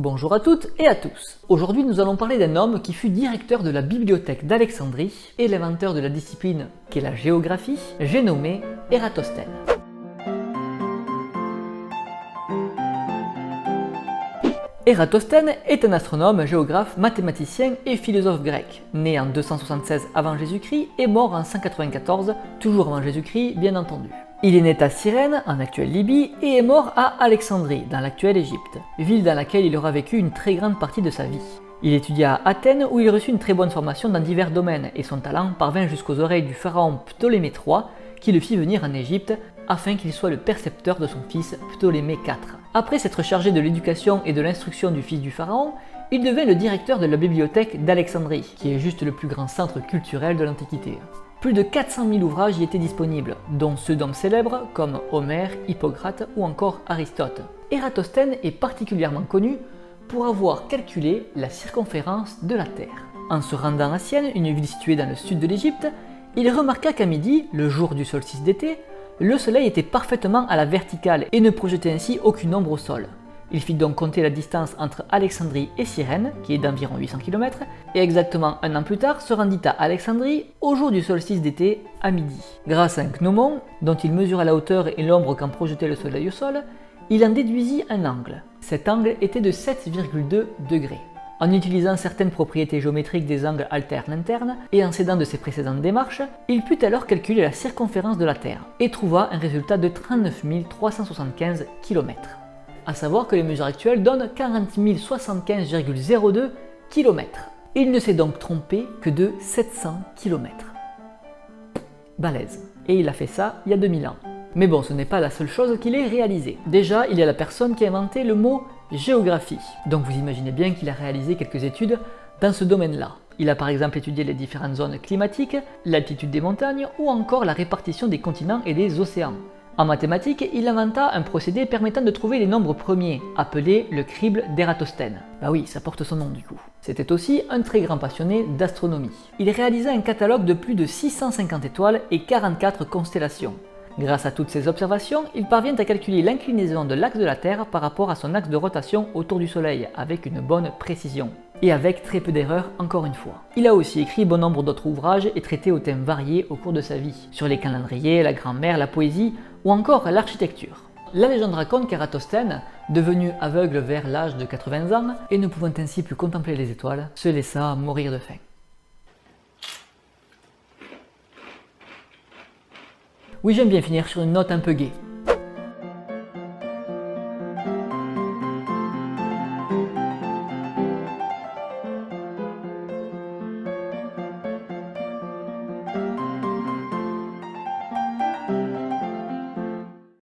Bonjour à toutes et à tous. Aujourd'hui nous allons parler d'un homme qui fut directeur de la bibliothèque d'Alexandrie et l'inventeur de la discipline qu'est la géographie, j'ai nommé Ératosthène. Ératosthène est un astronome, géographe, mathématicien et philosophe grec, né en 276 avant Jésus-Christ et mort en 194, toujours avant Jésus-Christ bien entendu. Il est né à Cyrène, en actuelle Libye, et est mort à Alexandrie, dans l'actuelle Égypte, ville dans laquelle il aura vécu une très grande partie de sa vie. Il étudia à Athènes où il reçut une très bonne formation dans divers domaines et son talent parvint jusqu'aux oreilles du pharaon Ptolémée III qui le fit venir en Égypte afin qu'il soit le percepteur de son fils Ptolémée IV. Après s'être chargé de l'éducation et de l'instruction du fils du pharaon, il devint le directeur de la bibliothèque d'Alexandrie, qui est juste le plus grand centre culturel de l'Antiquité. Plus de 400 000 ouvrages y étaient disponibles, dont ceux d'hommes célèbres comme Homère, Hippocrate ou encore Aristote. Ératosthène est particulièrement connu pour avoir calculé la circonférence de la Terre. En se rendant à Sienne, une ville située dans le sud de l'Égypte, il remarqua qu'à midi, le jour du solstice d'été, le soleil était parfaitement à la verticale et ne projetait ainsi aucune ombre au sol. Il fit donc compter la distance entre Alexandrie et Cyrène, qui est d'environ 800 km, et exactement un an plus tard se rendit à Alexandrie au jour du solstice d'été à midi. Grâce à un gnomon, dont il mesura la hauteur et l'ombre qu'en projetait le soleil au sol, il en déduisit un angle. Cet angle était de 7,2 degrés. En utilisant certaines propriétés géométriques des angles alternes-internes et en s'aidant de ses précédentes démarches, il put alors calculer la circonférence de la Terre et trouva un résultat de 39 375 km. A savoir que les mesures actuelles donnent 40 075,02 km. Il ne s'est donc trompé que de 700 km. Balèze. Et il a fait ça il y a 2000 ans. Mais bon, ce n'est pas la seule chose qu'il ait réalisée. Déjà, il y a la personne qui a inventé le mot géographie. Donc vous imaginez bien qu'il a réalisé quelques études dans ce domaine-là. Il a par exemple étudié les différentes zones climatiques, l'altitude des montagnes ou encore la répartition des continents et des océans. En mathématiques, il inventa un procédé permettant de trouver les nombres premiers, appelé le crible d'Ératosthène. Bah oui, ça porte son nom du coup. C'était aussi un très grand passionné d'astronomie. Il réalisa un catalogue de plus de 650 étoiles et 44 constellations. Grâce à toutes ces observations, il parvient à calculer l'inclinaison de l'axe de la Terre par rapport à son axe de rotation autour du Soleil, avec une bonne précision. Et avec très peu d'erreurs encore une fois. Il a aussi écrit bon nombre d'autres ouvrages et traités aux thèmes variés au cours de sa vie, sur les calendriers, la grammaire, la poésie ou encore l'architecture. La légende raconte qu'Ératosthène, devenu aveugle vers l'âge de 80 ans et ne pouvant ainsi plus contempler les étoiles, se laissa mourir de faim. Oui, j'aime bien finir sur une note un peu gaie.